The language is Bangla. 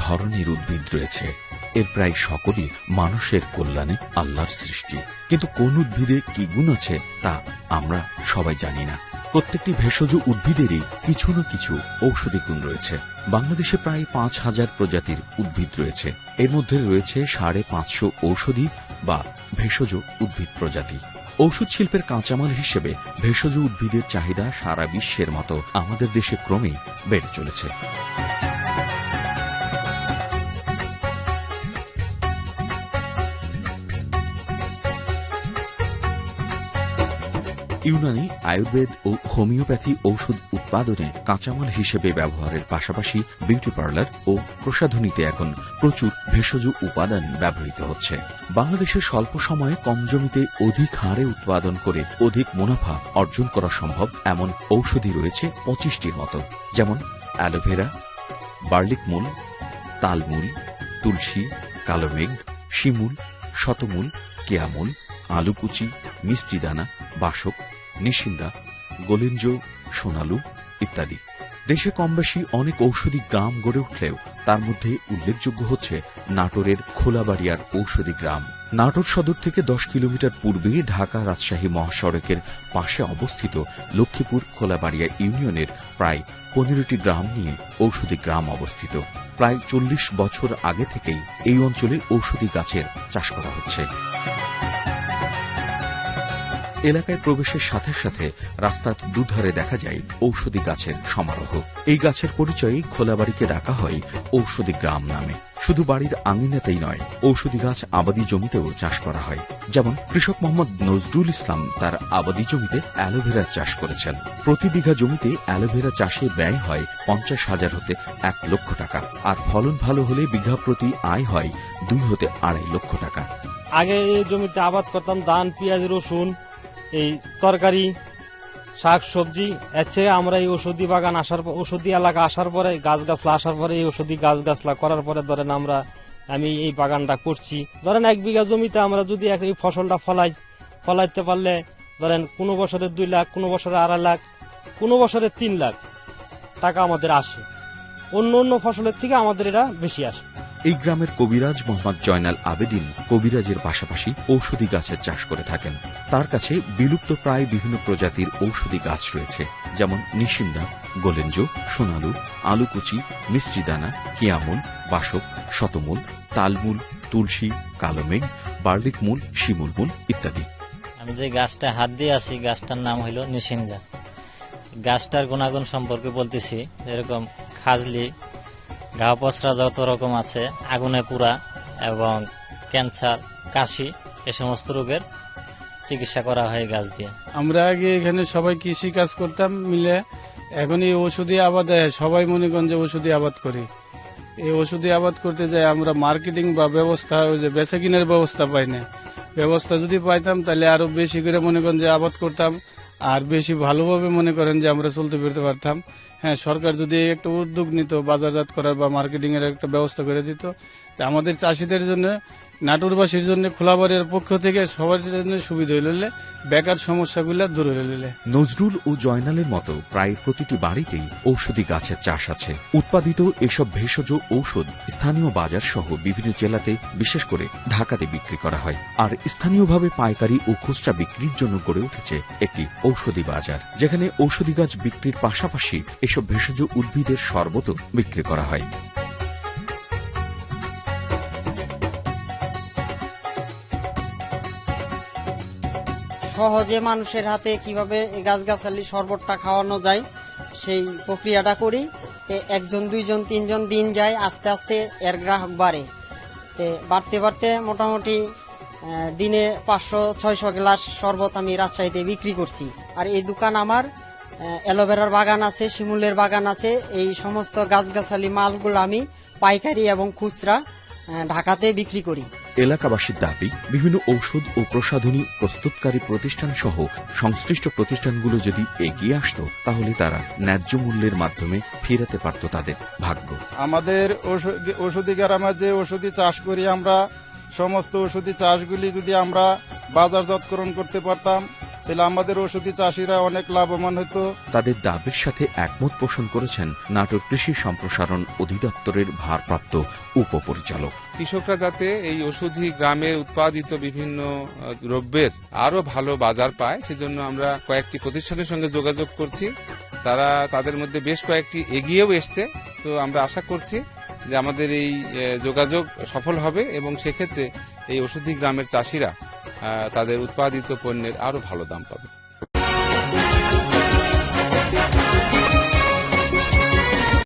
ধরনের উদ্ভিদ রয়েছে। এর প্রায় সকলই মানুষের কল্যাণে আল্লাহর সৃষ্টি, কিন্তু কোন উদ্ভিদে কি গুণ আছে তা আমরা সবাই জানি না। প্রত্যেকটি ভেষজ উদ্ভিদেরই কিছু না কিছু ঔষধি গুণ রয়েছে। বাংলাদেশে প্রায় ৫,০০০ প্রজাতির উদ্ভিদ রয়েছে। এর মধ্যে রয়েছে ৫৫০ ঔষধি বা ভেষজ উদ্ভিদ প্রজাতি। ঔষধ শিল্পের কাঁচামাল হিসেবে ভেষজ উদ্ভিদের চাহিদা সারা বিশ্বের মতো আমাদের দেশে ক্রমেই বেড়ে চলেছে। ইউনানি, আয়ুর্বেদ ও হোমিওপ্যাথি ঔষধ উৎপাদনে কাঁচামাল হিসেবে ব্যবহারের পাশাপাশি বিউটি পার্লার ও প্রসাধনীতে এখন প্রচুর ভেষজ উপাদান ব্যবহৃত হচ্ছে। বাংলাদেশে স্বল্প সময়ে কম জমিতে অধিক হারে উৎপাদন করে অধিক মুনাফা অর্জন করা সম্ভব এমন ঔষধি রয়েছে ২৫টির মতো, যেমন অ্যালোভেরা, বার্লিক মূল, তালমূল, তুলসী, কালোমেঘ, শিমুল, শতমূল, কেয়ামূল, আলুকুচি, মিষ্টিদানা, বাসক, নিশিন্দা, গোলেঞ্জ, সোনালু ইত্যাদি। দেশে কমবেশি অনেক ঔষধি গ্রাম গড়ে উঠলেও তার মধ্যে উল্লেখযোগ্য হচ্ছে নাটোরের খোলাবাড়িয়ার ঔষধি গ্রাম। নাটোর সদর থেকে ১০ কিলোমিটার পূর্বে ঢাকা রাজশাহী মহাসড়কের পাশে অবস্থিত লক্ষ্মীপুর খোলাবাড়িয়া ইউনিয়নের প্রায় ১৫টি গ্রাম নিয়ে ঔষধি গ্রাম অবস্থিত। প্রায় ৪০ বছর আগে থেকেই এই অঞ্চলে ঔষধি গাছের চাষ করা হচ্ছে। এলাকায় প্রবেশের সাথে সাথে রাস্তার দুধারে দেখা যায় ঔষধি গাছের সমারোহ। এই গাছের পরিচয়ে খোলাবাড়িকে ডাকা হয় ঔষধি গ্রাম নামে। শুধু বাড়ির আঙিনাতেই নয়, ঔষধি গাছ আবাদি জমিতেও চাষ করা হয়। যেমন কৃষক মোহাম্মদ নজরুল ইসলাম তার আবাদি জমিতে অ্যালোভেরা চাষ করেছেন। প্রতি বিঘা জমিতে অ্যালোভেরা চাষে ব্যয় হয় ৫০,০০০ হতে ১ লক্ষ টাকা, আর ফলন ভালো হলে বিঘা প্রতি আয় হয় ২ হতে ২.৫ লক্ষ টাকা। আগে এই জমিতে আবাদ করতাম ধান, পেঁয়াজ, রসুন, এই তরকারি, শাক সবজি। এর চেয়ে আমরা এই ঔষধি বাগান আসার পর, ঔষধি এলাকা আসার পরে, গাছ গাছলা আসার পরে, এই ঔষধি গাছ গাছলা করার পরে ধরেন আমি এই বাগানটা করছি। ধরেন ১ বিঘা জমিতে আমরা যদি এই ফসলটা ফলাইতে পারলে ধরেন কোনো বছরে ২ লাখ, কোনো বছরে ২.৫ লাখ, কোনো বছরে ৩ লাখ টাকা আমাদের আসে। অন্য অন্য ফসলের থেকে আমাদের এটা বেশি আসে। এই গ্রামের কবিরাজ মোহাম্মদ জয়নাল আবেদিন কবিরাজের পাশাপাশি ঔষধি গাছের চাষ করে থাকেন। তার কাছে বিলুপ্ত প্রায় বিভিন্ন প্রজাতির ঔষধি গাছ রয়েছে, যেমন নিশিন্দা, গোলেঞ্জ, সোনালু, আলুকুচি, মিষ্টিদানা, কিয়ামূল, বাসক, শতমূল, তালমূল, তুলসী, কালোমেঘ, বার্লিক মূল, শিমুল মূল ইত্যাদি। আমি যে গাছটা হাত দিয়ে আছি, গাছটার নাম হলো নিশিন্দা। গাছটার গুণাগুণ সম্পর্কে বলতেছি, যেরকম খাজলি, ঘা পচরা যত রকম আছে, আগুনে পুরা এবং ক্যান্সার, কাশি, এ সমস্ত রোগের চিকিৎসা করা হয় গাছ দিয়ে। আমরা আগে এখানে সবাই কৃষি কাজ করতাম মিলে, এখন এই ওষুধি আবাদ সবাই মনে করেন যে ওষুধি আবাদ করি। এই ওষুধি আবাদ করতে যাই আমরা মার্কেটিং বা ব্যবস্থা, ওই যে বেচা কিনার ব্যবস্থা পাই না। ব্যবস্থা যদি পাইতাম তাহলে আরো বেশি করে মনে করেন যে আবাদ করতাম, আর বেশি ভালোভাবে মনে করেন যে আমরা চলতে ফিরতে পারতাম। হ্যাঁ, সরকার যদি একটা উদ্যোগ নিত বাজারজাত করার বা মার্কেটিং এর একটা ব্যবস্থা করে দিত, তা আমাদের চাষিদের জন্য, নাটোরবাসীর জন্য, খোলাবাড়ির পক্ষ থেকে সবার জন্য সুবিধা হইলে, বেকার সমস্যাগুলো দূর হইলে। নজরুল ও জয়নালের মতো প্রায় প্রতিটি বাড়িতেই ঔষধি গাছের চাষ আছে। উৎপাদিত এসব ভেষজ ঔষধ স্থানীয় বাজার সহ বিভিন্ন জেলাতে, বিশেষ করে ঢাকাতে বিক্রি করা হয়। আর স্থানীয়ভাবে পাইকারি ও খুচরা বিক্রির জন্য গড়ে উঠেছে একটি ঔষধি বাজার, যেখানে ঔষধি গাছ বিক্রির পাশাপাশি এসব ভেষজ উদ্ভিদের শরবতও বিক্রি করা হয়। সহজে মানুষের হাতে কিভাবে গাছগাছালি শরবতটা খাওয়ানো যায় সেই প্রক্রিয়াটা করি। একজন, দুইজন, তিনজন দিন যায়, আস্তে আস্তে এর গ্রাহক বাড়ে। বাড়তে বাড়তে মোটামুটি দিনে ৫০০-৬০০ গ্লাস শরবত আমি রাজশাহীতে বিক্রি করছি। আর এই দোকান আমার অ্যালোভেরার বাগান আছে, শিমুলের বাগান আছে। এই সমস্ত গাছগাছালি মালগুলো আমি পাইকারি এবং খুচরা ঢাকাতে বিক্রি করি। এলাকাবাসীর দাবি, বিভিন্ন ঔষধ ও প্রসাধনী প্রস্তুতকারী প্রতিষ্ঠান সহ সংশ্লিষ্ট প্রতিষ্ঠানগুলো যদি এগিয়ে আসতো, তাহলে তারা ন্যায্য মূল্যের মাধ্যমে ফেরাতে পারত তাদের ভাগ্য। আমাদের ঔষধি গ্রামে যে ঔষধি চাষ করি আমরা, সমস্ত ঔষধি চাষগুলি যদি আমরা বাজারজাতকরণ করতে পারতাম, তাহলে আমাদের ওষুধি চাষিরা অনেক লাভবান হতো। তাদের দাবির সাথে একমত পোষণ করেছেন নাটোর কৃষি সম্প্রসারণ অধিদপ্তরের ভারপ্রাপ্ত উপপরিচালক। কৃষকরা যাতে এই ওষুধি গ্রামে উৎপাদিত বিভিন্ন দ্রব্যের আরো ভালো বাজার পায়, সেজন্য আমরা কয়েকটি প্রতিষ্ঠানের সঙ্গে যোগাযোগ করছি। তারা তাদের মধ্যে বেশ কয়েকটি এগিয়েও এসছে। তো আমরা আশা করছি যে আমাদের এই যোগাযোগ সফল হবে এবং সেক্ষেত্রে এই ওষুধি গ্রামের চাষিরা তাদের উৎপাদিত পণ্যের আরো ভালো দাম পাবে।